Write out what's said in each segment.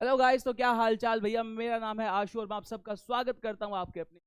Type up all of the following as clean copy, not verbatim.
Hello guys, तो क्या हाल चाल भैया। मेरा नाम है आशु और मैं आप सबका स्वागत करता हूं आपके अपने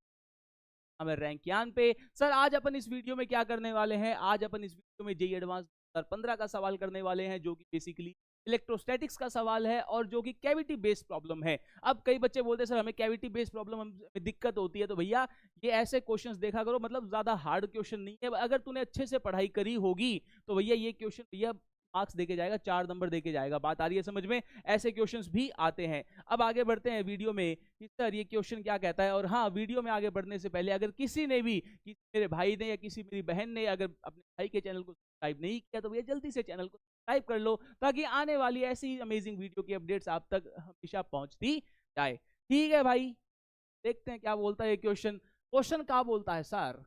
हमें रैंकियान पे। सर आज अपन इस वीडियो में क्या करने वाले हैं, आज अपन इस वीडियो में जेई एडवांस 2015 का सवाल करने वाले हैं, जो कि बेसिकली इलेक्ट्रोस्टैटिक्स का सवाल है और जो कि कैविटी बेस्ड प्रॉब्लम है। अब कई बच्चे बोलते हैं सर हमें कैविटी बेस्ड प्रॉब्लम में दिक्कत होती है, तो भैया ये ऐसे क्वेश्चंस देखा करो, मतलब ज्यादा हार्ड क्वेश्चन नहीं है। अगर तूने अच्छे से पढ़ाई करी होगी तो भैया ये क्वेश्चन भैया मार्क्स देके जाएगा, 4 नंबर देके जाएगा। बात आ रही है समझ में? ऐसे क्वेश्चंस भी आते हैं। अब आगे बढ़ते हैं वीडियो में कि सर ये क्वेश्चन क्या कहता है। और हाँ, वीडियो में आगे बढ़ने से पहले अगर किसी ने भी, मेरे भाई ने या किसी मेरी बहन ने अगर अपने भाई के चैनल को सब्सक्राइब नहीं किया तो भैया जल्दी से चैनल को सब्सक्राइब कर लो, ताकि आने वाली ऐसी अमेजिंग वीडियो की अपडेट्स आप तक हमेशा पहुंचती जाए। ठीक है भाई, देखते हैं क्या बोलता है ये क्वेश्चन। क्वेश्चन क्या बोलता है sir?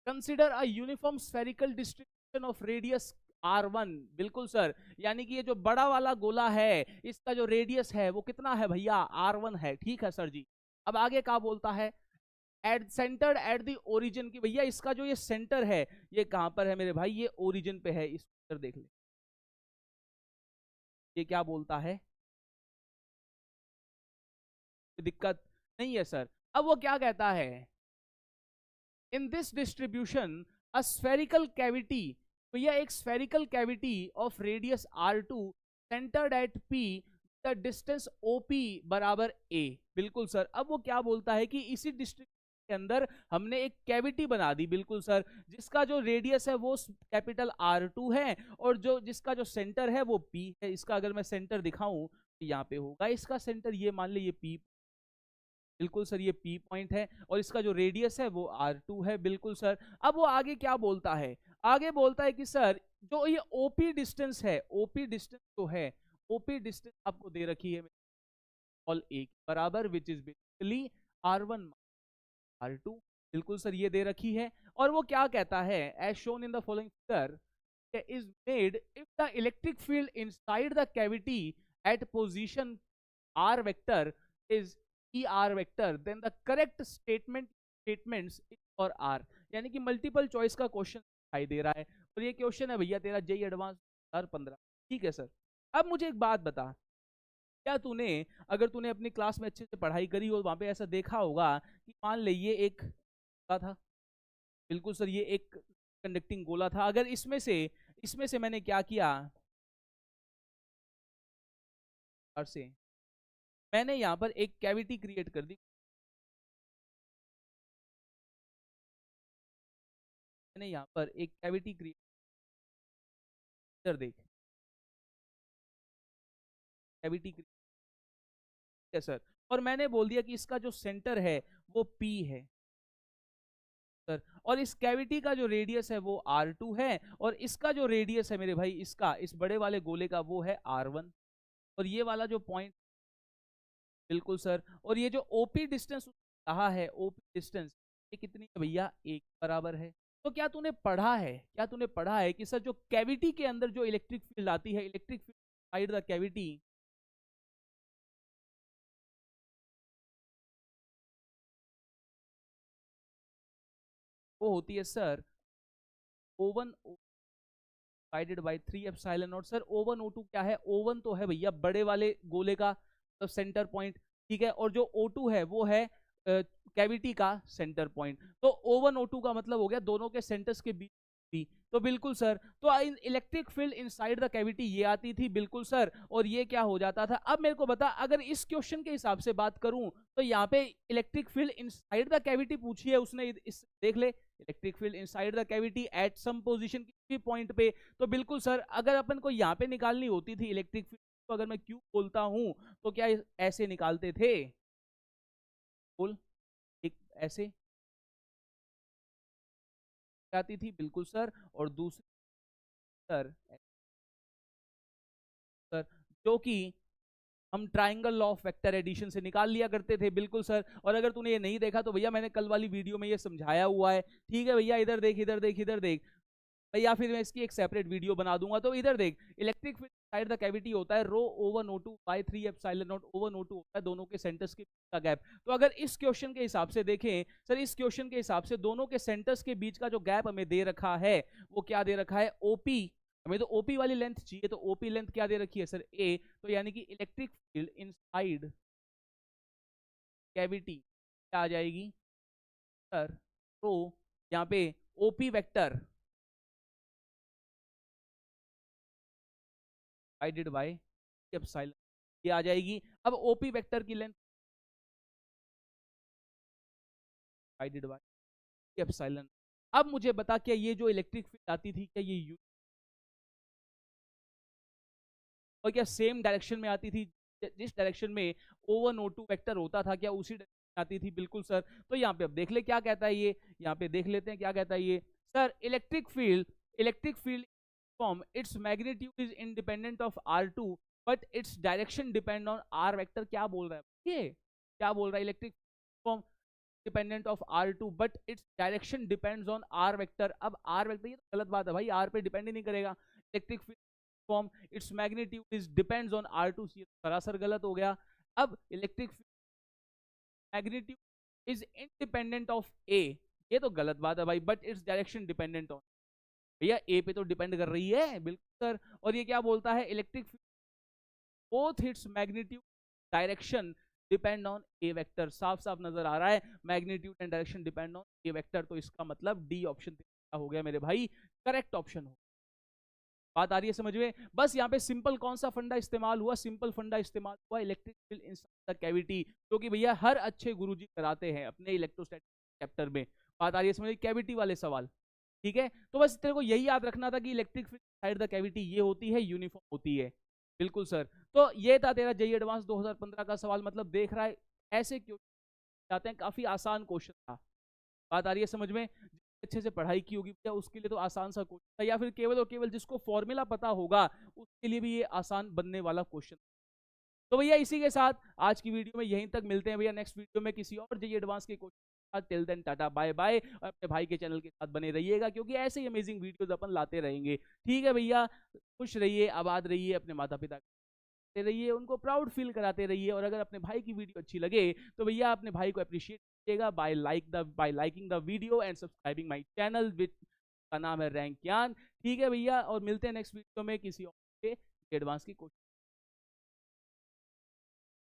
Consider a uniform spherical distribution of radius R1। बिल्कुल सर, यानी कि ये जो बड़ा वाला गोला है इसका जो रेडियस है वो कितना है भैया? R1 है। ठीक है सर जी। अब आगे क्या बोलता है? At centred at the origin की, भैया इसका जो ये सेंटर है ये कहां पर है मेरे भाई? ये ओरिजिन पे है। इसको देख ले, ये क्या बोलता है? दिक्कत नहीं है सर। अब वो क्या कहता है? In this distribution a spherical cavity, भैया एक spherical cavity of radius R2 centred at P, the distance OP बराबर A। बिल्कुल सर। अब वो क्या बोलता है कि इसी डिस्ट्रीब्यूशन के अंदर हमने एक कैविटी बना दी, बिल्कुल सर, जिसका जो रेडियस है वो कैपिटल R2 है और जो जिसका जो सेंटर है वो P है। इसका अगर मैं सेंटर दिखाऊं तो यहाँ पे होगा इसका सेंटर, ये मान ली ये P। बिल्कुल सर, ये P पॉइंट है और इसका जो रेडियस है वो R2 है। बिल्कुल सर। अब वो आगे क्या बोलता है? आगे बोलता है कि सर जो ये OP डिस्टेंस है, OP डिस्टेंस जो है, OP डिस्टेंस आपको दे रखी है ऑल ए बराबर, which is basically R1 R2। बिल्कुल सर, ये दे रखी है। और वो क्या कहता है? As shown in the following figure is made if the electric field inside the cavity at position r vector is er vector, then the correct statements for r। यानी कि मल्टीपल चॉइस का क्वेश्चन दिखाई दे रहा है और ये question है भैया तेरा जेई एडवांस 2015। ठीक है सर। अब मुझे एक बात बता, क्या तूने, अगर तूने अपनी क्लास में अच्छे से पढ़ाई करी हो, वहां पे ऐसा देखा होगा कि मान ले ये एक गोला था। बिल्कुल सर, ये एक कंडक्टिंग गोला था। अगर इसमें से मैंने क्या किया और से मैंने यहाँ पर एक कैविटी क्रिएट कर दी। मैंने यहाँ पर एक कैविटी क्रिएट कर, देख कैविटी है सर। और मैंने बोल दिया कि इसका जो सेंटर है वो P है सर, और इस कैविटी का जो रेडियस है वो R2 है और इसका जो रेडियस है मेरे भाई, इसका इस बड़े वाले गोले का वो है R1। और ये वाला जो पॉइंट, बिल्कुल सर, और ये जो ओपी डिस्टेंस कहा है, ओपी डिस्टेंस ये कितनी है भैया? एक बराबर है। तो क्या तूने पढ़ा है, क्या तूने पढ़ा है कि सर जो कैविटी के अंदर जो इलेक्ट्रिक फील्ड आती है, electric field side the cavity, वो होती है sir O1 divided by 3 epsilon not. Sir O1 O2 क्या है? O1 तो है भैया बड़े वाले गोले का तो सेंटर पॉइंट, ठीक है, और जो O2 है वो है कैविटी का सेंटर पॉइंट। तो O1 O2 का मतलब हो गया दोनों के सेंटर्स के बीच भी। तो बिल्कुल सर, तो electric field inside the cavity ये आती थी, बिल्कुल सर, और ये क्या हो जाता था? अब मेरे को बता, अगर इस क्वेश्चन के हिसाब से बात करूं तो यहाँ पे electric field inside the cavity पूछी है उसने, इस देख ले, electric field inside the cavity at some position, किसी पॉइंट पे। तो बिल्कुल सर, अगर अपन को यहाँ पे निकालनी होती थी इलेक्ट्रिक फील्ड, तो अगर मैं क्यू बोलता हूं तो क्या ऐसे निकालते थे? बोल, एक ऐसे आती थी, बिल्कुल सर, और दूसरी सर, सर जो कि हम triangle law of vector addition से निकाल लिया करते थे, बिल्कुल सर। और अगर तूने ये नहीं देखा तो भैया मैंने कल वाली वीडियो में ये समझाया हुआ है। ठीक है भैया, इधर देख इधर देख इधर देख भैया, फिर मैं इसकी एक सेपरेट वीडियो बना दूंगा। तो इधर देख, electric field side the cavity होता है रो O1 O2 by 3 epsilon not. O1 O2 होता है दोनों के सेंटर्स के बीच का गैप। तो अगर इस क्वेश्चन के हिसाब से देखें सर, इस क्वेश्चन के हिसाब से दोनों के सेंटर्स के बीच का जो गैप हमें दे रखा है वो क्या दे रखा है? OP। हमें तो ओपी वाली लेंथ चाहिए, तो ओपी लेंथ क्या दे रखी है सर, ए, तो यानी कि इलेक्ट्रिक फील्ड इनसाइड कैविटी क्या आ जाएगी सर, तो यहाँ पे OP vector divided by epsilon ये आ जाएगी। अब ओपी वेक्टर की लेंथ डिवाइडेड बाय एप्सिलॉन। अब मुझे बता, क्या ये जो इलेक्ट्रिक फील्ड आती थी, क्या ये और क्या सेम डायरेक्शन में आती थी, जिस डायरेक्शन में O1 O2 वेक्टर होता था, क्या उसी डायरेक्शन में आती थी? बिल्कुल सर। तो यहाँ पे अब देख ले क्या कहता है ये, यहाँ पे देख लेते हैं क्या कहता है ये sir, electric field form its magnitude is independent of R2 but its direction depend on R vector. क्या बोल रहा है ये, क्या बोल रहा है, electric form dependent of R2 but its direction depends on R vector. अब R वेक्टर, ये तो गलत बात है भाई, R पे डिपेंड ही नहीं करेगा। Electric field form its magnitude is depends on R2, सरासर गलत हो गया। अब electric magnitude is independent of a, ये तो गलत बात है भाई, but its direction dependent on, भैया ए पे तो डिपेंड कर रही है, बिल्कुल सर। और ये क्या बोलता है, electric both its magnitude direction depend on A vector. साफ साफ नजर आ रहा है, magnitude and direction depend on A vector, तो इसका मतलब डी ऑप्शन हो गया मेरे भाई करेक्ट ऑप्शन हो। बात आ रही है समझ में? बस यहाँ पे सिंपल कौन सा फंडा इस्तेमाल हुआ, सिंपल फंडा इस्तेमाल हुआ electric field inside the cavity, जो कि भैया हर अच्छे गुरुजी कराते हैं अपने इलेक्ट्रोस्टैटिक चैप्टर में। बात आ रही है समझ, कैविटी वाले सवाल, ठीक है। तो बस तेरे को यही याद रखना था कि electric field inside the cavity ये होती है, यूनिफॉर्म होती है। बिल्कुल सर। तो ये था तेरा जेईई एडवांस 2015 का सवाल। मतलब देख रहा है ऐसे क्यों जाते हैं, काफी आसान क्वेश्चन था। बात आ रही है समझ में? अच्छे से पढ़ाई की होगी क्या, उसके लिए तो आसान सा क्वेश्चन था, या फिर केवल और केवल जिसको फॉर्मूला पता होगा उसके लिए भी ये आसान बनने वाला क्वेश्चन। तो भैया इसी के साथ आज की वीडियो में यहीं तक मिलते हैं भैया, नेक्स्ट वीडियो में किसी और जेईई एडवांस के question. Till then tata bye bye, और अपने भाई के चैनल के साथ बने रहिएगा क्योंकि ऐसे ही अमेजिंग वीडियोस अपन लाते रहेंगे। ठीक है भैया, खुश रहिए, आबाद रहिए, अपने माता पिता रहिए, उनको प्राउड फील कराते रहिए। और अगर अपने भाई की वीडियो अच्छी लगे तो भैया अपने भाई को अप्रिशिएट कीजिएगा bye liking the video and subscribing my channel with का नाम है रैंक ज्ञान। ठीक है भैया, और मिलते हैं नेक्स्ट वीडियो में किसी और के एडवांस की कोशिश।